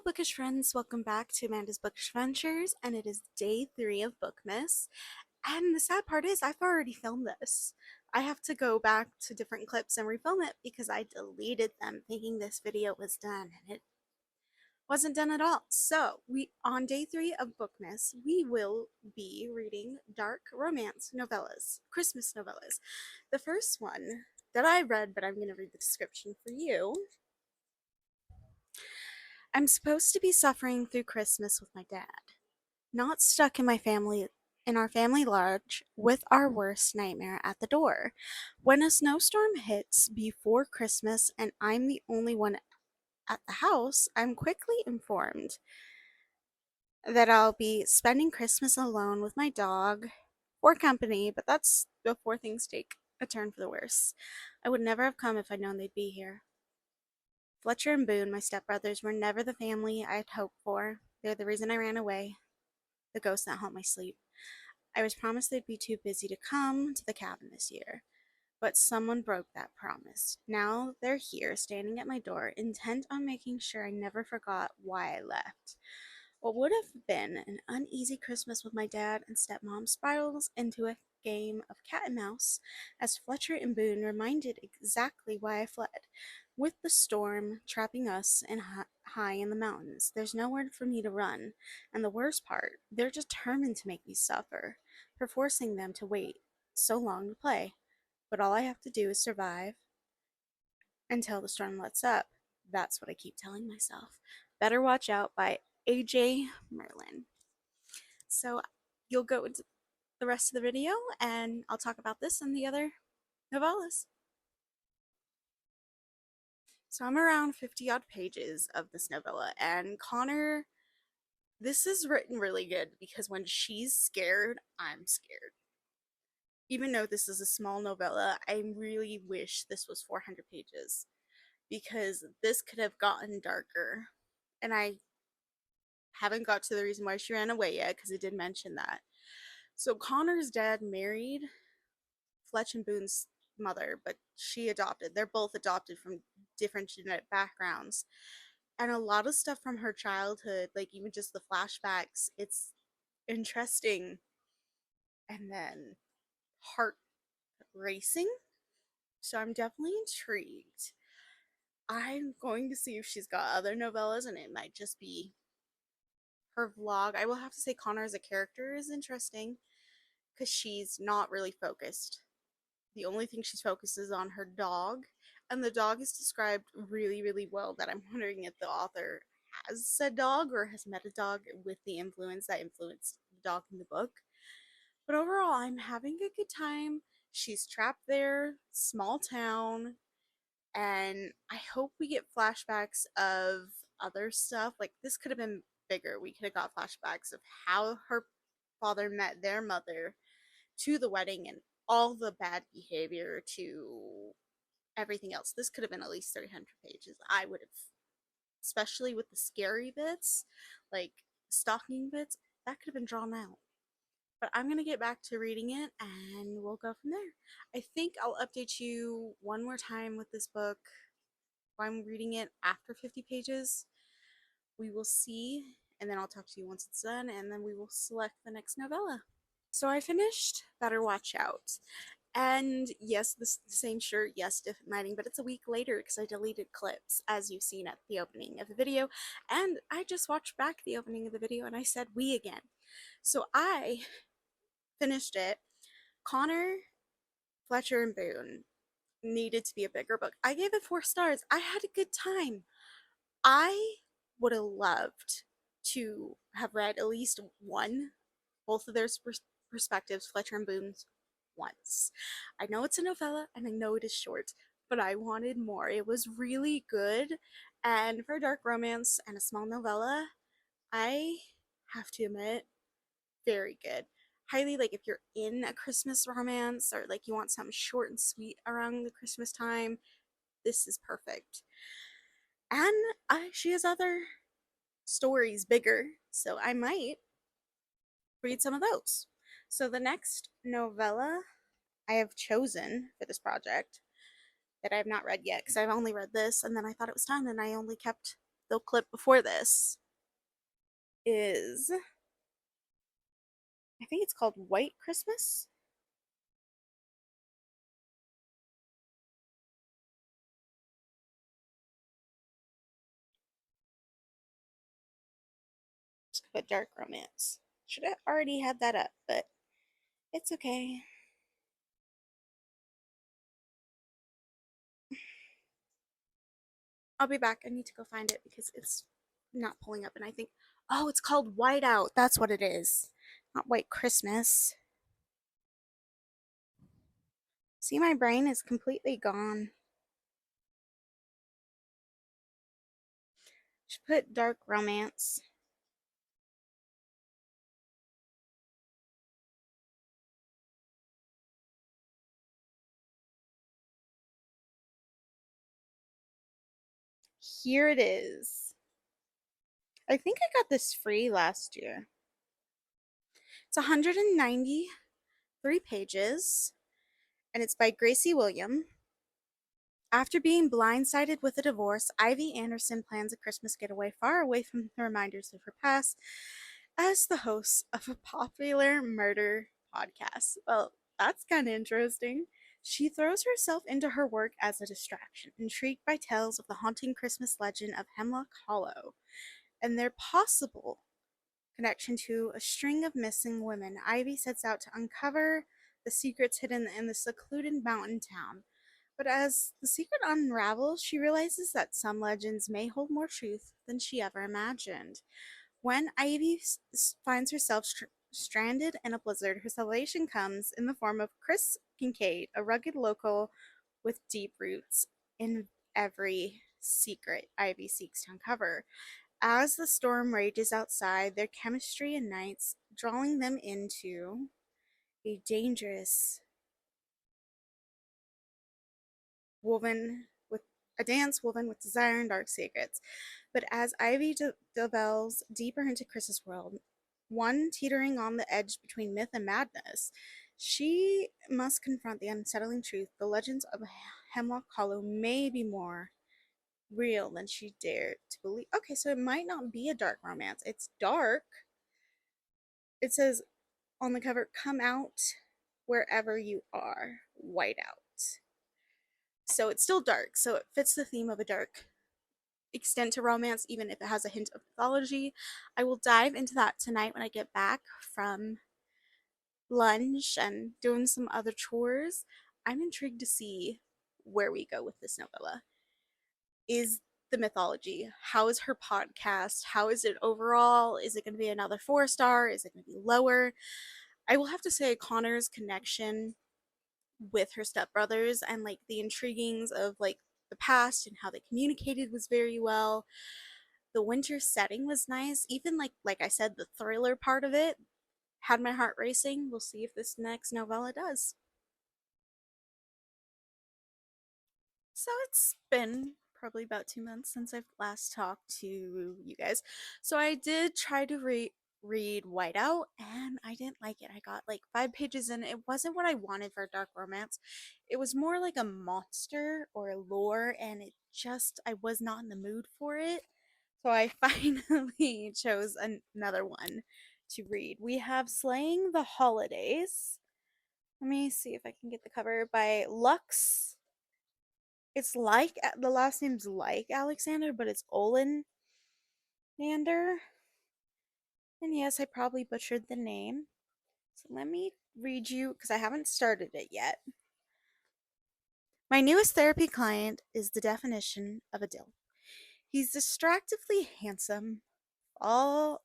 bookish friends, welcome back to Amanda's Bookish Ventures, and it is day 3 of Bookmas. And the sad part is, I've already filmed this. I have to go back to different clips and refilm it because I deleted them thinking this video was done, and it wasn't done at all. So, on day 3 of Bookmas, we will be reading dark romance novellas, Christmas novellas. The first one that I read, but I'm going to read the description for you. I'm supposed to be suffering through Christmas with my dad, not stuck in our family lodge with our worst nightmare at the door. When a snowstorm hits before Christmas and I'm the only one at the house, I'm quickly informed that I'll be spending Christmas alone with my dog or company, but that's before things take a turn for the worse. I would never have come if I'd known they'd be here. Fletcher and Boone, my stepbrothers, were never the family I'd hoped for. They're the reason I ran away, the ghosts that haunt my sleep. I was promised they'd be too busy to come to the cabin this year, but someone broke that promise. Now they're here, standing at my door, intent on making sure I never forgot why I left. What would have been an uneasy Christmas with my dad and stepmom spirals into a game of cat and mouse as Fletcher and Boone reminded exactly why I fled. With the storm trapping us high in the mountains, there's nowhere for me to run. And the worst part, they're determined to make me suffer for forcing them to wait so long to play. But all I have to do is survive until the storm lets up. That's what I keep telling myself. Better Watch Out by A.J. Merlin. So you'll go into the rest of the video and I'll talk about this and the other novellas. So I'm around 50 odd pages of this novella, and Connor, this is written really good because when she's scared, I'm scared. Even though this is a small novella, I really wish this was 400 pages because this could have gotten darker. And I haven't got to the reason why she ran away yet because it did mention that. So Connor's dad married Fletch and Boone's mother, but she adopted. They're both adopted from different genetic backgrounds. And a lot of stuff from her childhood, like even just the flashbacks, it's interesting and then heart racing. So I'm definitely intrigued. I'm going to see if she's got other novellas, and it might just be her vlog. I will have to say Connor as a character is interesting because she's not really focused. The only thing she's focused is on her dog, and the dog is described really, really well that I'm wondering if the author has said dog or has met a dog with the influence that influenced the dog in the book. But overall, I'm having a good time. She's trapped there, small town, and I hope we get flashbacks of other stuff. Like, this could have been bigger. We could have got flashbacks of how her father met their mother to the wedding and all the bad behavior to everything else. This could have been at least 300 pages. I would have, especially with the scary bits, like stalking bits, that could have been drawn out. But I'm going to get back to reading it and we'll go from there. I think I'll update you one more time with this book. I'm reading it after 50 pages. We will see, and then I'll talk to you once it's done, and then we will select the next novella. So I finished Better Watch Out. And yes, the same shirt, yes, different lighting, but it's a week later because I deleted clips, as you've seen at the opening of the video. And I just watched back the opening of the video and I said we again. So I finished it. Connor, Fletcher, and Boone needed to be a bigger book. I gave it 4 stars. I had a good time. I would have loved to have read at least one, both of their perspectives, Fletcher and Boone's, once. I know it's a novella and I know it is short, but I wanted more. It was really good, and for a dark romance and a small novella, I have to admit, very good. Highly, like, if you're in a Christmas romance or like you want something short and sweet around the Christmas time, this is perfect. And she has other stories bigger, so I might read some of those. So the next novella I have chosen for this project that I have not read yet, because I've only read this and then I thought it was done and I only kept the clip before this is, I think it's called White Christmas. Just put dark romance. Should have already had that up, but it's okay. I'll be back. I need to go find it because it's not pulling up. And I think, oh, it's called Whiteout. That's what it is. Not White Christmas. See, my brain is completely gone. Should put dark romance. Here it is. I think I got this free last year. It's 193 pages, and it's by Gracie William. After being blindsided with a divorce, Ivy Anderson plans a Christmas getaway far away from the reminders of her past as the host of a popular murder podcast. Well, that's kind of interesting. She throws herself into her work as a distraction, intrigued by tales of the haunting Christmas legend of Hemlock Hollow and their possible connection to a string of missing women. Ivy sets out to uncover the secrets hidden in the secluded mountain town. But as the secret unravels, she realizes that some legends may hold more truth than she ever imagined. When Ivy finds herself stranded in a blizzard, her salvation comes in the form of Chris Kincaid, a rugged local with deep roots in every secret Ivy seeks to uncover. As the storm rages outside, their chemistry ignites, drawing them into a dangerous woven with a dance woven with desire and dark secrets. But as Ivy delves deeper into Chris's world, one teetering on the edge between myth and madness, she must confront the unsettling truth. The legends of Hemlock Hollow may be more real than she dared to believe. Okay, so it might not be a dark romance. It's dark. It says on the cover, "Come out wherever you are, white out." So it's still dark. So it fits the theme of a dark extent to romance, even if it has a hint of mythology. I will dive into that tonight when I get back from lunch and doing some other chores. I'm intrigued to see where we go with this novella. Is the mythology? How is her podcast? How is it overall? Is it going to be another 4 star? Is it going to be lower? I will have to say Connor's connection with her stepbrothers and like the intriguings of like the past and how they communicated was very well. The winter setting was nice. Even like I said, the thriller part of it had my heart racing. We'll see if this next novella does. So it's been probably about 2 months since I've last talked to you guys. So I did try to read Whiteout and I didn't like it. I got like 5 pages in. It wasn't what I wanted for a dark romance. It was more like a monster or a lore, and it just, I was not in the mood for it. So I finally chose another one to read. We have Slaying the Holidays. Let me see if I can get the cover by Lux. It's like the last name's like Alexander, but it's Olin Nander. And yes, I probably butchered the name. So let me read you because I haven't started it yet. My newest therapy client is the definition of a dill. He's distractingly handsome, all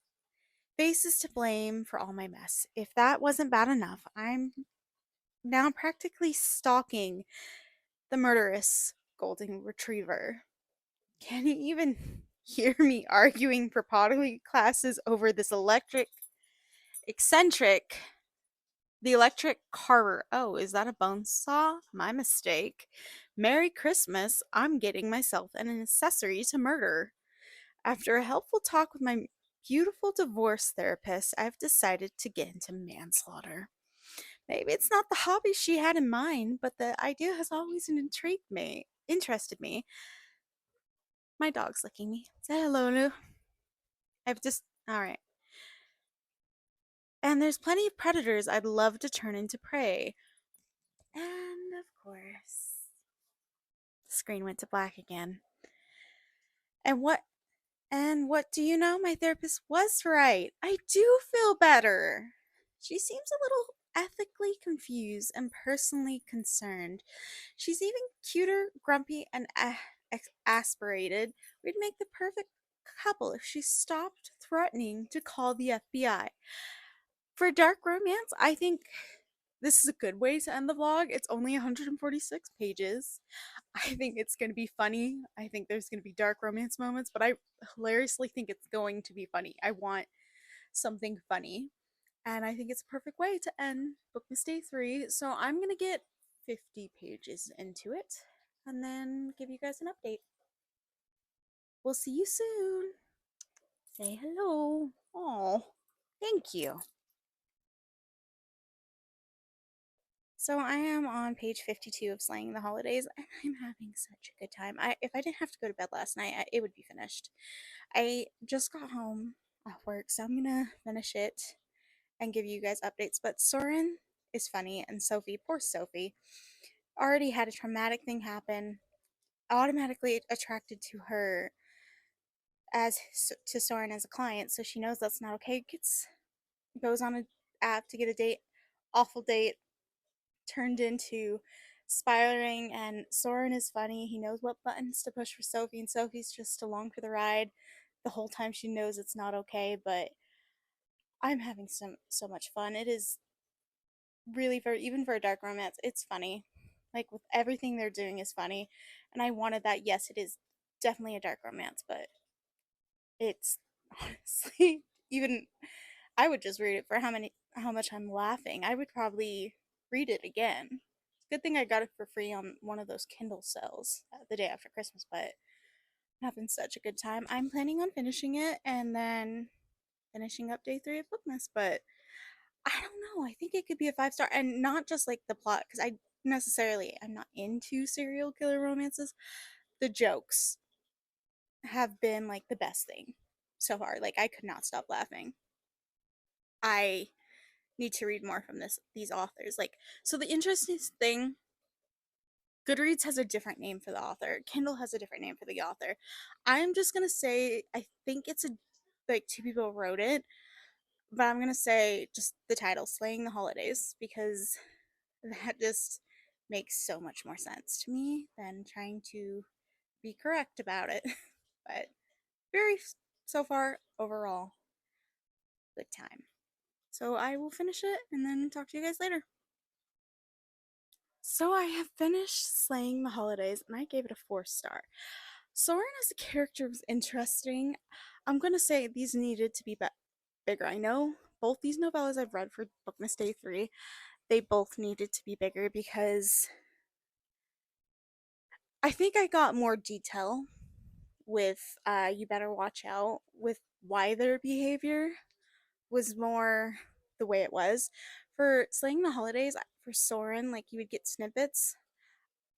faces to blame for all my mess. If that wasn't bad enough, I'm now practically stalking the murderous golden retriever. Can you even hear me arguing for pottery classes over this eccentric, the electric carver? Oh, is that a bone saw? My mistake. Merry Christmas. I'm getting myself an accessory to murder. After a helpful talk with my beautiful divorce therapist, I've decided to get into manslaughter. Maybe it's not the hobby she had in mind, but the idea has always interested me. My dog's licking me. Say hello, Lou. I've just. Alright. And there's plenty of predators I'd love to turn into prey. And of course, the screen went to black again. And what do you know? My therapist was right. I do feel better. She seems a little ethically confused and personally concerned. She's even cuter, grumpy, and aspirated. We'd make the perfect couple if she stopped threatening to call the FBI. For dark romance, I think this is a good way to end the vlog. It's only 146 pages. I think it's going to be funny. I think there's going to be dark romance moments, but I hilariously think it's going to be funny. I want something funny. And I think it's a perfect way to end Bookmas Day 3. So I'm going to get 50 pages into it and then give you guys an update. We'll see you soon. Say hello. Oh, thank you. So I am on page 52 of Slaying the Holidays, and I'm having such a good time. If I didn't have to go to bed last night, it would be finished. I just got home at work, so I'm gonna finish it and give you guys updates. But Soren is funny, and Sophie, poor Sophie, already had a traumatic thing happen. Automatically attracted to her as to Soren as a client, so she knows that's not okay. Goes on an app to get a date, awful date, turned into spiraling, and Soren is funny. He knows what buttons to push for Sophie, and Sophie's just along for the ride the whole time. She knows it's not okay, but I'm having so much fun. It is really, for even for a dark romance, it's funny. Like, with everything they're doing is funny, and I wanted that. Yes, it is definitely a dark romance, but it's honestly, even I would just read it for how much I'm laughing. I would probably read it again. Good thing I got it for free on one of those Kindle sales the day after Christmas, but I'm having such a good time. I'm planning on finishing it and then finishing up day 3 of Bookmas, but I don't know. I think it could be a 5 star, and not just like the plot, because I'm not into serial killer romances. The jokes have been like the best thing so far. Like, I could not stop laughing. I need to read more from these authors. Like, so the interesting thing, Goodreads has a different name for the author. Kindle has a different name for the author. I'm just gonna say I think it's a like two people wrote it, but I'm gonna say just the title, Slaying the Holidays, because that just makes so much more sense to me than trying to be correct about it. But very so far overall good time. So I will finish it and then talk to you guys later. So I have finished Slaying the Holidays and I gave it a 4 star. Soren as a character was interesting. I'm gonna say these needed to be bigger. I know both these novellas I've read for Bookmas Day 3, they both needed to be bigger because I think I got more detail with You Better Watch Out with why their behavior was more the way it was. For Slaying the Holidays, for Soren, like you would get snippets.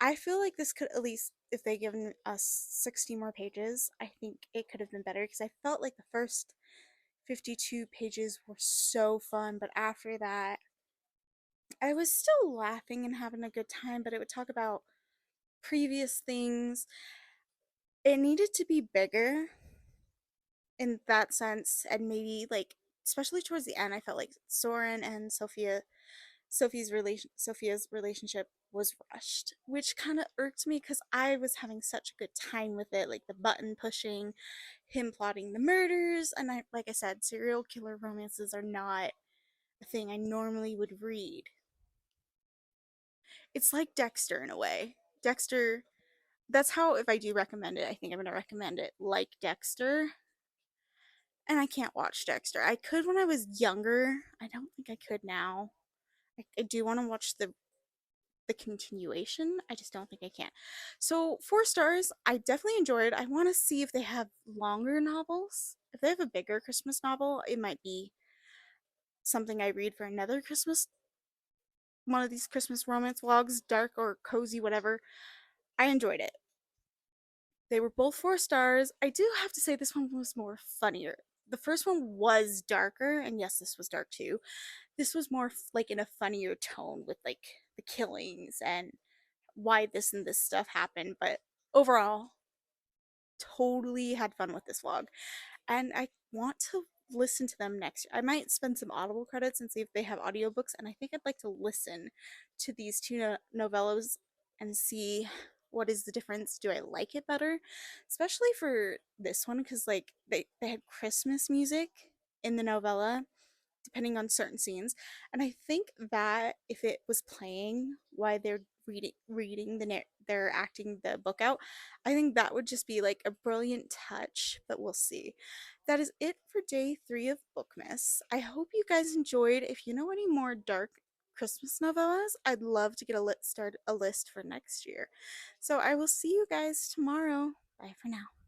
I feel like this could, at least if they given us 60 more pages, I think it could have been better because I felt like the first 52 pages were so fun, but after that, I was still laughing and having a good time, but it would talk about previous things. It needed to be bigger in that sense, and maybe like, especially towards the end, I felt like Soren and Sophia's relationship was rushed, which kind of irked me because I was having such a good time with it, like the button pushing, him plotting the murders, and I like I said, serial killer romances are not a thing I normally would read. It's like Dexter in a way. Dexter, that's how, if I do recommend it, I think I'm going to recommend it like Dexter. And I can't watch Dexter. I could when I was younger. I don't think I could now. I do want to watch the continuation. I just don't think I can. So 4 stars. I definitely enjoyed. I want to see if they have longer novels. If they have a bigger Christmas novel, it might be something I read for another Christmas. One of these Christmas romance vlogs, dark or cozy, whatever. I enjoyed it. They were both 4 stars. I do have to say this one was more funnier. The first one was darker, and yes, this was dark too. This was more like in a funnier tone with like the killings and why this and this stuff happened. But overall, totally had fun with this vlog. And I want to listen to them next. I might spend some Audible credits and see if they have audiobooks, and I think I'd like to listen to these two novellas and see what is the difference. Do I like it better? Especially for this one because like they had Christmas music in the novella depending on certain scenes. And I think that if it was playing while they're reading they're acting the book out, I think that would just be like a brilliant touch, but we'll see. That is it for day 3 of Bookmas. I hope you guys enjoyed. If you know any more dark Christmas novellas, I'd love to get start a list for next year. So I will see you guys tomorrow. Bye for now.